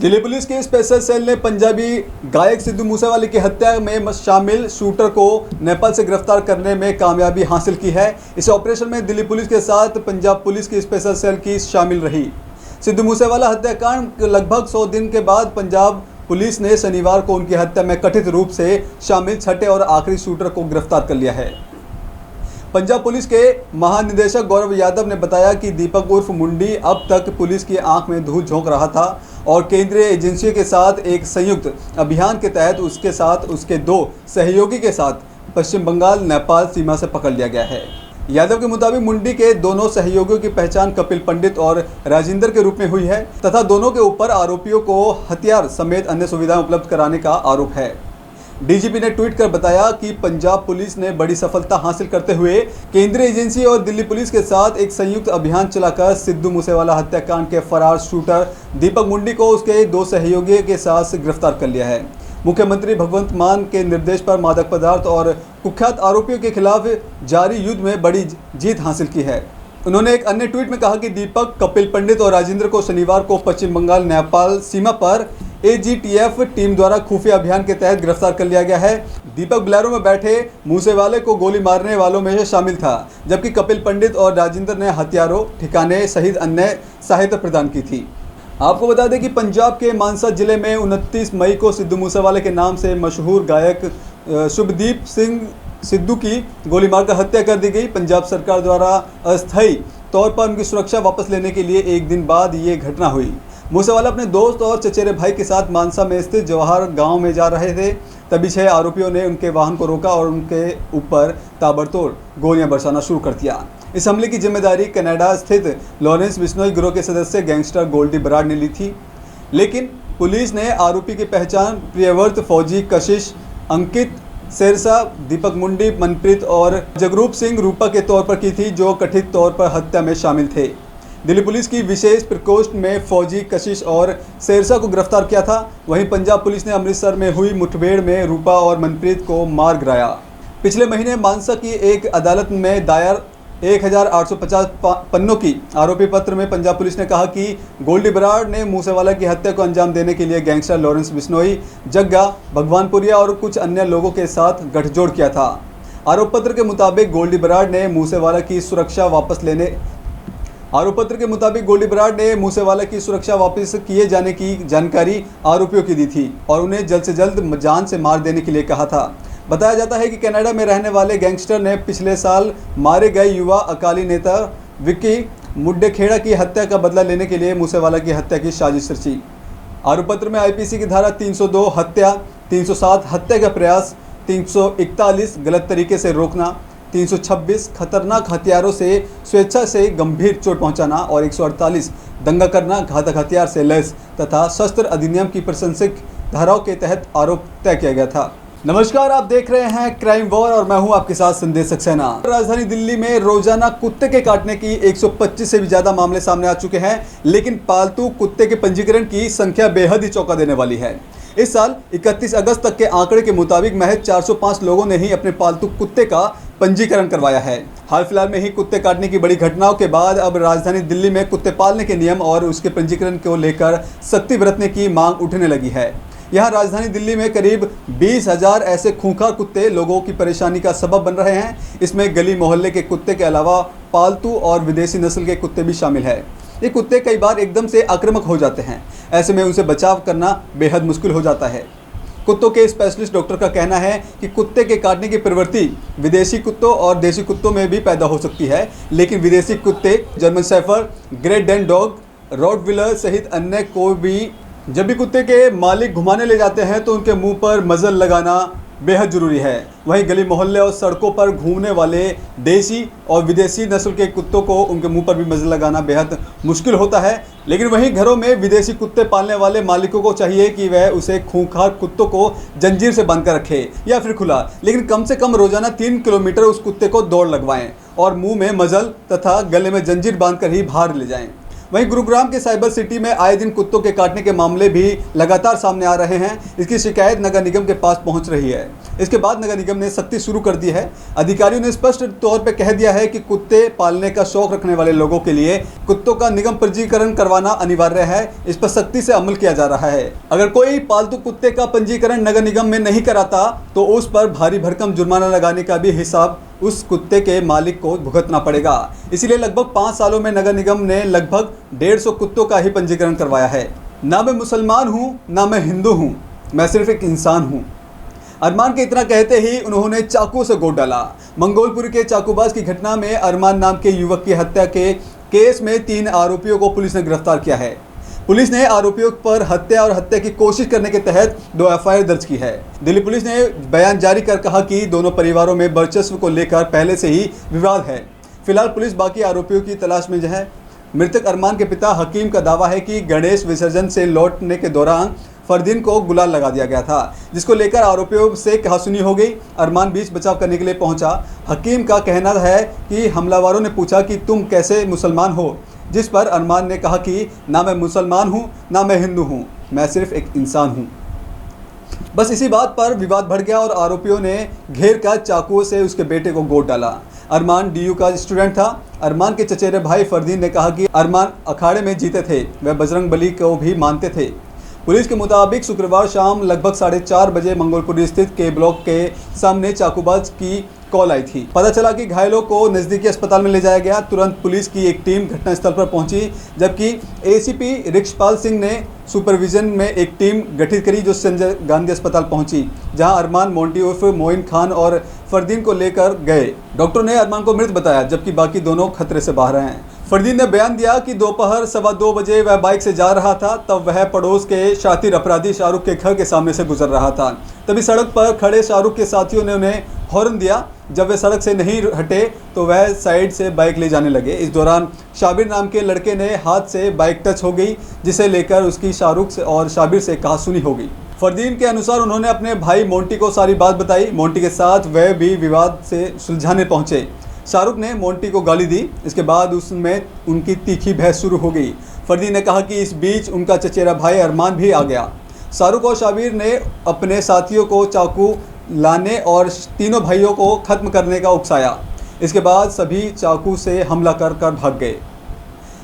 Delhi police के special cell ने पंजाबी गायक सिद्धू मूसेवाले की हत्या में शामिल शूटर को नेपाल से गिरफ्तार करने में कामयाबी हासिल की है। इस ऑपरेशन में दिल्ली पुलिस के साथ पंजाब पुलिस की स्पेशल सेल की शामिल रही। सिद्धू मूसेवाला हत्याकांड के लगभग 100 दिन के बाद पंजाब पुलिस ने शनिवार को उनकी हत्या में कथित रूप से शामिल छठे और आखिरी शूटर को गिरफ्तार कर लिया है। पंजाब पुलिस के महानिदेशक गौरव यादव ने बताया कि दीपक उर्फ मुंडी अब तक पुलिस की आंख में धूल झोंक रहा था और केंद्रीय एजेंसियों के साथ एक संयुक्त अभियान के तहत उसके साथ उसके 2 सहयोगी के साथ पश्चिम बंगाल नेपाल सीमा से पकड़ लिया गया है। यादव के मुताबिक मुंडी के दोनों सहयोगियों की पहचान कपिल पंडित और राजेंद्र के रूप में हुई है तथा दोनों के ऊपर आरोपियों को हथियार समेत अन्य सुविधाएं उपलब्ध कराने का आरोप है। डीजीपी ने ट्वीट कर बताया कि पंजाब पुलिस ने बड़ी सफलता हासिल करते हुए केंद्रीय एजेंसी और दिल्ली पुलिस के साथ एक संयुक्त अभियान चलाकर सिद्धू मूसेवाला हत्याकांड के फरार शूटर दीपक मुंडी को उसके 2 सहयोगियों के साथ गिरफ्तार कर लिया है। मुख्यमंत्री भगवंत मान के निर्देश पर मादक पदार्थ और कुख्यात आरोपियों के खिलाफ जारी युद्ध में बड़ी जीत हासिल की है। उन्होंने एक अन्य ट्वीट में कहा कि दीपक, कपिल पंडित और राजेंद्र को शनिवार को पश्चिम बंगाल नेपाल सीमा पर एजीटीएफ टीम द्वारा खुफिया अभियान के तहत गिरफ्तार कर लिया गया है। दीपक बोलेरो में बैठे मूसेवाले को गोली मारने वालों में से शामिल था, जबकि कपिल पंडित और राजेंद्र ने हथियारों, ठिकाने सहित अन्य सहायता प्रदान की थी। आपको बता दें कि पंजाब के मानसा जिले में 29 मई को सिद्धू मूसेवाले के नाम से मशहूर गायक शुभदीप सिंह सिद्धू की गोली मारकर हत्या कर दी गई। पंजाब सरकार द्वारा अस्थायी तौर पर उनकी सुरक्षा वापस लेने के लिए एक दिन बाद ये घटना हुई। मूसेवाला अपने दोस्त और चचेरे भाई के साथ मानसा में स्थित जवाहर गांव में जा रहे थे, तभी 6 आरोपियों ने उनके वाहन को रोका और उनके ऊपर ताबड़तोड़ गोलियां बरसाना शुरू कर दिया। इस हमले की जिम्मेदारी कनाडा स्थित लॉरेंस बिश्नोई गिरोह के सदस्य गैंगस्टर गोल्डी बराड़ ने ली थी, लेकिन पुलिस ने आरोपी की पहचान प्रियव्रत, फौजी, कशिश, अंकित, शेरशाह, दीपक मुंडी, मनप्रीत और जगरूप सिंह रूपा के तौर पर की थी, जो कथित तौर पर हत्या में शामिल थे। दिल्ली पुलिस की विशेष प्रकोष्ठ में फौजी, कशिश और शेरशाह को गिरफ्तार किया था। वहीं पंजाब पुलिस ने अमृतसर में हुई मुठभेड़ में रूपा और मनप्रीत को मार गिराया। पिछले महीने मानसा की एक अदालत में दायर 1850 पन्नों की आरोपी पत्र में पंजाब पुलिस ने कहा कि गोल्डी बराड़ ने मूसेवाला की हत्या को अंजाम देने के लिए गैंगस्टर लॉरेंस बिश्नोई, जग्गा, भगवानपुरिया और कुछ अन्य लोगों के साथ गठजोड़ किया था। आरोप पत्र के मुताबिक गोल्डी बराड़ ने मूसेवाला की सुरक्षा वापस किए जाने की जानकारी आरोपियों की दी थी और उन्हें जल्द से जल्द जान से मार देने के लिए कहा था। बताया जाता है कि कनाडा में रहने वाले गैंगस्टर ने पिछले साल मारे गए युवा अकाली नेता विक्की मुड्डेखेड़ा की हत्या का बदला लेने के लिए मूसेवाला की हत्या की साजिश रची। आरोप पत्र में आईपीसी की धारा 302 हत्या, 307 हत्या का प्रयास, 341 गलत तरीके से रोकना, 326 खतरनाक हथियारों से स्वेच्छा से गंभीर चोट पहुंचाना और 148 दंगा करना घातक हथियार से लैस तथा शस्त्र अधिनियम की प्रासंगिक धाराओं के तहत आरोप तय किया गया था। नमस्कार, आप देख रहे हैं क्राइम वॉर और मैं हूं आपके साथ संदेश सक्सेना। राजधानी दिल्ली में रोजाना कुत्ते के काटने की 125 से भी ज्यादा मामले सामने आ चुके हैं, लेकिन पालतू कुत्ते के पंजीकरण की संख्या बेहद ही चौंका देने वाली है। इस साल 31 अगस्त तक के आंकड़े के मुताबिक महज 405 लोगों ने ही अपने पालतू कुत्ते का पंजीकरण करवाया है। हाल फिलहाल में ही कुत्ते काटने की बड़ी घटनाओं के बाद अब राजधानी दिल्ली में कुत्ते पालने के नियम और उसके पंजीकरण को लेकर सख्ती बरतने की मांग उठने लगी है। यहाँ राजधानी दिल्ली में करीब 20,000 ऐसे खूंखार कुत्ते लोगों की परेशानी का सबब बन रहे हैं। इसमें गली मोहल्ले के कुत्ते के अलावा पालतू और विदेशी नस्ल के कुत्ते भी शामिल है। ये कुत्ते कई बार एकदम से आक्रामक हो जाते हैं, ऐसे में उनसे बचाव करना बेहद मुश्किल हो जाता है। कुत्तों के स्पेशलिस्ट डॉक्टर का कहना है कि कुत्ते के काटने की प्रवृत्ति विदेशी कुत्तों और देसी कुत्तों में भी पैदा हो सकती है, लेकिन विदेशी कुत्ते, German shepherd, great Dane dog, Rottweiler सहित अन्य को भी जब भी कुत्ते के मालिक घुमाने ले जाते हैं तो उनके मुंह पर मजल लगाना बेहद ज़रूरी है। वहीं गली मोहल्ले और सड़कों पर घूमने वाले देसी और विदेशी नस्ल के कुत्तों को उनके मुंह पर भी मजल लगाना बेहद मुश्किल होता है। लेकिन वहीं घरों में विदेशी कुत्ते पालने वाले मालिकों को चाहिए कि वह उसे खूंखार कुत्तों को जंजीर से बांध कर रखे या फिर खुला, लेकिन कम से कम रोजाना 3 किलोमीटर उस कुत्ते को दौड़ लगवाएं और मुँह में मजल तथा गले में जंजीर बांध कर ही बाहर ले जाएँ। वहीं गुरुग्राम के साइबर सिटी में आए दिन कुत्तों के काटने के मामले भी लगातार सामने आ रहे हैं। इसकी शिकायत नगर निगम के पास पहुंच रही है। इसके बाद नगर निगम ने सख्ती शुरू कर दी है। अधिकारियों ने स्पष्ट तौर पर कह दिया है कि कुत्ते पालने का शौक रखने वाले लोगों के लिए कुत्तों का निगम पंजीकरण करवाना अनिवार्य है। इस पर सख्ती से अमल किया जा रहा है। अगर कोई पालतू कुत्ते का पंजीकरण नगर निगम में नहीं कराता तो उस पर भारी भरकम जुर्माना लगाने का भी हिसाब उस कुत्ते के मालिक को भुगतना पड़ेगा। इसीलिए लगभग 5 सालों में नगर निगम ने लगभग 150 कुत्तों का ही पंजीकरण करवाया है। ना मैं मुसलमान हूँ, ना मैं हिंदू हूँ, मैं सिर्फ एक इंसान हूँ। अरमान के इतना कहते ही उन्होंने चाकू से गोद डाला। मंगोलपुर के चाकूबाज की घटना में अरमान नाम के युवक की हत्या के केस में 3 आरोपियों को पुलिस ने गिरफ्तार किया है। पुलिस ने आरोपियों पर हत्या और हत्या की कोशिश करने के तहत 2 एफआईआर दर्ज की है। दिल्ली पुलिस ने बयान जारी कर कहा कि दोनों परिवारों में वर्चस्व को लेकर पहले से ही विवाद है। फिलहाल पुलिस बाकी आरोपियों की तलाश में है। मृतक अरमान के पिता हकीम का दावा है कि गणेश विसर्जन से लौटने के दौरान फरदीन को गुलाल लगा दिया गया था, जिसको लेकर आरोपियों से कहासुनी हो गई। अरमान बीच बचाव करने के लिए पहुंचा। हकीम का कहना है कि हमलावरों ने पूछा कि तुम कैसे मुसलमान हो, जिस पर अरमान ने कहा कि ना मैं मुसलमान हूं, ना मैं हिंदू हूं, मैं सिर्फ एक इंसान हूं। बस इसी बात पर विवाद बढ़ गया और आरोपियों ने घेर कर चाकुओं से उसके बेटे को गोद डाला। अरमान डीयू का स्टूडेंट था। अरमान के चचेरे भाई फरदीन ने कहा कि अरमान अखाड़े में जीते थे, वह बजरंग बली को भी मानते थे। पुलिस के मुताबिक शुक्रवार शाम लगभग 4:30 बजे मंगोलपुर स्थित के ब्लॉक के सामने चाकूबाज की कॉल आई थी। पता चला कि घायलों को नजदीकी अस्पताल में ले जाया गया। तुरंत पुलिस की एक टीम घटनास्थल पर पहुंची, जबकि एसीपी रिक्शपाल सिंह ने सुपरविजन में एक टीम गठित करी जो संजय गांधी अस्पताल पहुंची, जहां अरमान मोंटी उर्फ मोइन खान और फरदीन को लेकर गए। डॉक्टर ने अरमान को मृत बताया, जबकि बाकी दोनों खतरे से बाहर हैं। फरदीन ने बयान दिया कि दोपहर 2:15 बजे वह बाइक से जा रहा था, तब वह पड़ोस के शातिर अपराधी शाहरुख के घर के सामने से गुजर रहा था। तभी सड़क पर खड़े शाहरुख के साथियों ने उन्हें हॉर्न दिया। जब वे सड़क से नहीं हटे तो वह साइड से बाइक ले जाने लगे। इस दौरान शाबिर नाम के लड़के ने हाथ से बाइक टच हो गई, जिसे लेकर उसकी शाहरुख से और शाबिर से कहासुनी हो गई। फरदीन के अनुसार उन्होंने अपने भाई मोंटी को सारी बात बताई। मोंटी के साथ वह भी विवाद से सुलझाने पहुंचे। शाहरुख ने मोंटी को गाली दी। इसके बाद उसमें उनकी तीखी बहस शुरू हो गई। फरदीन ने कहा कि इस बीच उनका चचेरा भाई अरमान भी आ गया। शाहरुख और शाबिर ने अपने साथियों को चाकू लाने और तीनों भाइयों को खत्म करने का उकसाया। इसके बाद सभी चाकू से हमला कर भाग गए।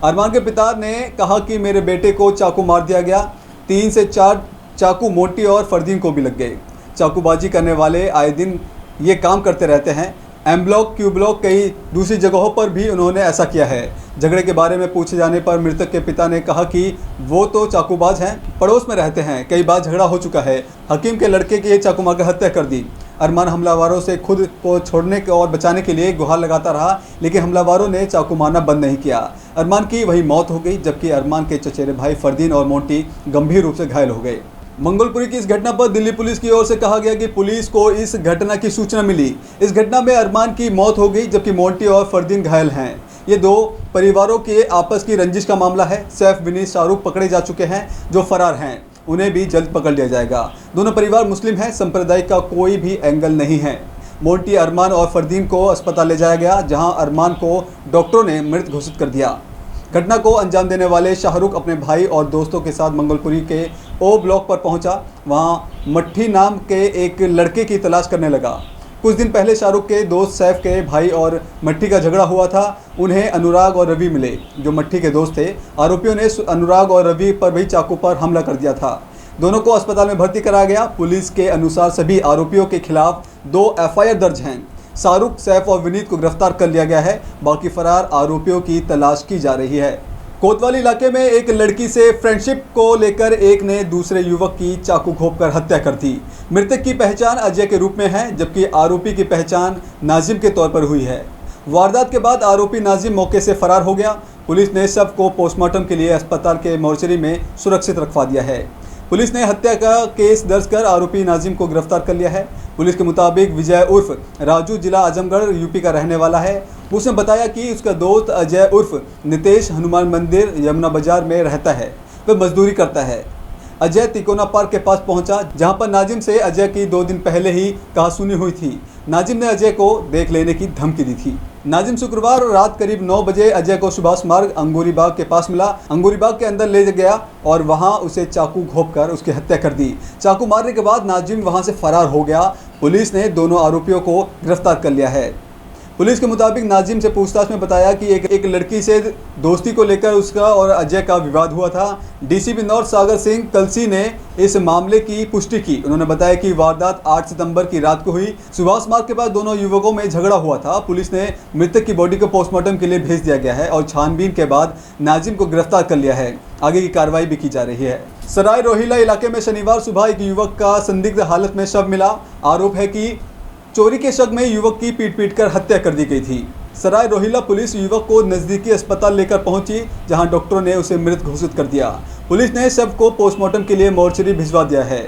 अरमान के पिता ने कहा कि मेरे बेटे को चाकू मार दिया गया। 3 से 4 चाकू मोंटी और फरदीन को भी लग गए। चाकूबाजी करने वाले आए दिन ये काम करते रहते हैं। एम ब्लॉक, क्यू ब्लॉक, कई दूसरी जगहों पर भी उन्होंने ऐसा किया है। झगड़े के बारे में पूछे जाने पर मृतक के पिता ने कहा कि वो तो चाकूबाज हैं, पड़ोस में रहते हैं, कई बार झगड़ा हो चुका है। हकीम के लड़के की चाकू मार कर हत्या कर दी। अरमान हमलावरों से खुद को छोड़ने और बचाने के लिए गुहार लगाता रहा, लेकिन हमलावरों ने चाकू मारना बंद नहीं किया। अरमान की वही मौत हो गई, जबकि अरमान के चचेरे भाई फरदीन और मोंटी गंभीर रूप से घायल हो गए। मंगोलपुरी की इस घटना पर दिल्ली पुलिस की ओर से कहा गया कि पुलिस को इस घटना की सूचना मिली। इस घटना में अरमान की मौत हो गई, जबकि मोंटी और फरदीन घायल हैं। ये 2 परिवारों के आपस की रंजिश का मामला है। सैफ, विनीत, शाहरुख पकड़े जा चुके हैं जो फरार हैं। उन्हें भी जल्द पकड़ लिया जाएगा। दोनों परिवार मुस्लिम हैं, सांप्रदायिक का कोई भी एंगल नहीं है। मोंटी, अरमान और फरदीन को अस्पताल ले जाया गया, जहां अरमान को डॉक्टरों ने मृत घोषित कर दिया। घटना को अंजाम देने वाले शाहरुख अपने भाई और दोस्तों के साथ मंगोलपुरी के ओ ब्लॉक पर पहुंचा। वहां मट्ठी नाम के एक लड़के की तलाश करने लगा। कुछ दिन पहले शाहरुख के दोस्त सैफ के भाई और मट्ठी का झगड़ा हुआ था। उन्हें अनुराग और रवि मिले, जो मट्ठी के दोस्त थे। आरोपियों ने अनुराग और रवि पर भी चाकू पर हमला कर दिया था। दोनों को अस्पताल में भर्ती कराया गया। पुलिस के अनुसार सभी आरोपियों के खिलाफ 2 एफआईआर दर्ज हैं। शाहरुख, सैफ और विनीत को गिरफ्तार कर लिया गया है। बाकी फरार आरोपियों की तलाश की जा रही है। कोतवाली इलाके में एक लड़की से फ्रेंडशिप को लेकर एक ने दूसरे युवक की चाकू घोंपकर हत्या कर दी। मृतक की पहचान अजय के रूप में है, जबकि आरोपी की पहचान नाजिम के तौर पर हुई है। वारदात के बाद आरोपी नाजिम मौके से फरार हो गया। पुलिस ने शव को पोस्टमार्टम के लिए अस्पताल के मोर्चरी में सुरक्षित रखवा दिया है। पुलिस ने हत्या का केस दर्ज कर आरोपी नाजिम को गिरफ्तार कर लिया है। पुलिस के मुताबिक विजय उर्फ राजू जिला आजमगढ़ यूपी का रहने वाला है। उसने बताया कि उसका दोस्त अजय उर्फ नितेश हनुमान मंदिर यमुना बाजार में रहता है। वह मजदूरी करता है। अजय तिकोना पार्क के पास पहुंचा, जहां पर नाजिम से अजय की 2 दिन पहले ही कहासुनी हुई थी। नाजिम ने अजय को देख लेने की धमकी दी थी। नाजिम शुक्रवार रात करीब 9 बजे अजय को सुभाष मार्ग अंगूरी बाग के पास मिला। अंगूरी बाग के अंदर ले गया और वहां उसे चाकू घोंपकर उसकी हत्या कर दी। चाकू मारने के बाद नाजिम वहां से फरार हो गया। पुलिस ने दोनों आरोपियों को गिरफ्तार कर लिया है। पुलिस के मुताबिक नाजिम से पूछताछ में बताया कि एक लड़की से दोस्ती को लेकर उसका और अजय का विवाद हुआ था। डीसीपी नॉर्थ सागर सिंह कलसी ने इस मामले की पुष्टि की। उन्होंने बताया कि वारदात 8 सितंबर की रात को हुई। सुभाष मार्ग के पास दोनों युवकों में झगड़ा हुआ था। पुलिस ने मृतक की बॉडी को पोस्टमार्टम के लिए भेज दिया गया है और छानबीन के बाद नाजिम को गिरफ्तार कर लिया है। आगे की कार्रवाई भी की जा रही है। सराय रोहिला इलाके में शनिवार सुबह एक युवक का संदिग्ध हालत में शव मिला। आरोप है कि चोरी के शक में युवक की पीट कर हत्या कर दी गई थी। सराय रोहिला पुलिस युवक को नजदीकी अस्पताल लेकर पहुंची, जहां डॉक्टरों ने उसे मृत घोषित कर दिया। पुलिस ने शव को पोस्टमार्टम के लिए मोर्चरी भिजवा दिया है।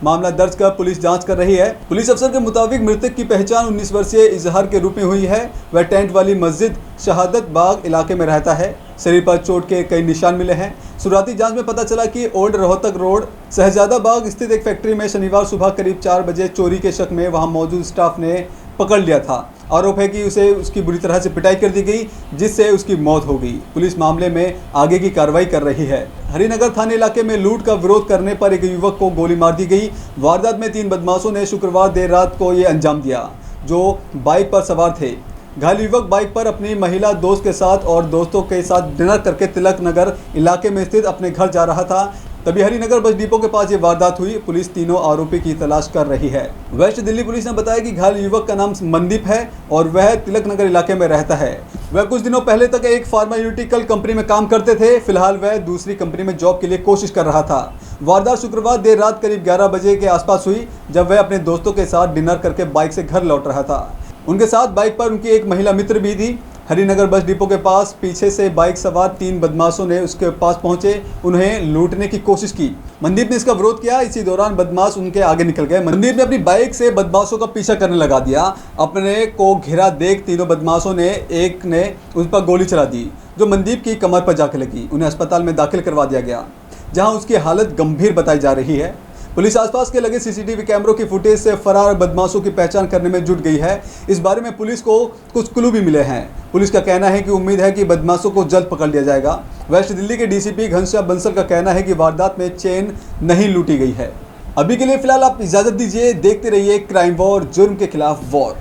मामला दर्ज कर पुलिस जांच कर रही है। पुलिस अफसर के मुताबिक मृतक की पहचान 19 वर्षीय इजहार के रूप में हुई है। वह टेंट वाली मस्जिद शहादत बाग इलाके में रहता है। शरीर पर चोट के कई निशान मिले हैं। शुरुआती जांच में पता चला कि ओल्ड रोहतक रोड शहजादाबाग स्थित एक फैक्ट्री में शनिवार सुबह करीब 4 बजे चोरी के शक में वहां मौजूद स्टाफ ने पकड़ लिया था। आरोप है कि उसकी बुरी तरह से पिटाई कर दी गई, जिससे उसकी मौत हो गई। पुलिस मामले में आगे की कार्रवाई कर रही है। हरिनगर थाने इलाके में लूट का विरोध करने पर एक युवक को गोली मार दी गई। वारदात में 3 बदमाशों ने शुक्रवार देर रात को ये अंजाम दिया, जो बाइक पर सवार थे। घायल युवक बाइक पर अपनी महिला दोस्त के साथ और दोस्तों के साथ डिनर करके तिलक नगर इलाके में स्थित अपने घर जा रहा था। तभी हरिनगर बस डिपो के पास ये वारदात हुई। पुलिस तीनों आरोपी की तलाश कर रही है। वेस्ट दिल्ली पुलिस ने बताया कि घायल युवक का नाम मनदीप है और वह तिलक नगर इलाके में रहता है। वह कुछ दिनों पहले तक एक फार्मास्यूटिकल कंपनी में काम करते थे। फिलहाल वह दूसरी कंपनी में जॉब के लिए कोशिश कर रहा था। वारदात शुक्रवार देर रात करीब 11 बजे के आसपास हुई, जब वह अपने दोस्तों के साथ डिनर करके बाइक से घर लौट रहा था। उनके साथ बाइक पर उनकी एक महिला मित्र भी थी। हरिनगर बस डिपो के पास पीछे से बाइक सवार 3 बदमाशों ने उसके पास पहुंचे, उन्हें लूटने की कोशिश की। मनदीप ने इसका विरोध किया। इसी दौरान बदमाश उनके आगे निकल गए। मनदीप ने अपनी बाइक से बदमाशों का पीछा करने लगा दिया। अपने को घिरा देख तीनों बदमाशों ने एक ने उस पर गोली चला दी, जो मनदीप की कमर पर जाकर लगी। उन्हें अस्पताल में दाखिल करवा दिया गया, जहाँ उसकी हालत गंभीर बताई जा रही है। पुलिस आसपास के लगे सीसीटीवी कैमरों की फुटेज से फरार बदमाशों की पहचान करने में जुट गई है। इस बारे में पुलिस को कुछ क्लू भी मिले हैं। पुलिस का कहना है कि उम्मीद है कि बदमाशों को जल्द पकड़ लिया जाएगा। वेस्ट दिल्ली के डीसीपी घनश्याम बंसल का कहना है कि वारदात में चेन नहीं लूटी गई है। अभी के लिए फिलहाल आप इजाजत दीजिए। देखते रहिए क्राइम वॉर, जुर्म के खिलाफ वॉर।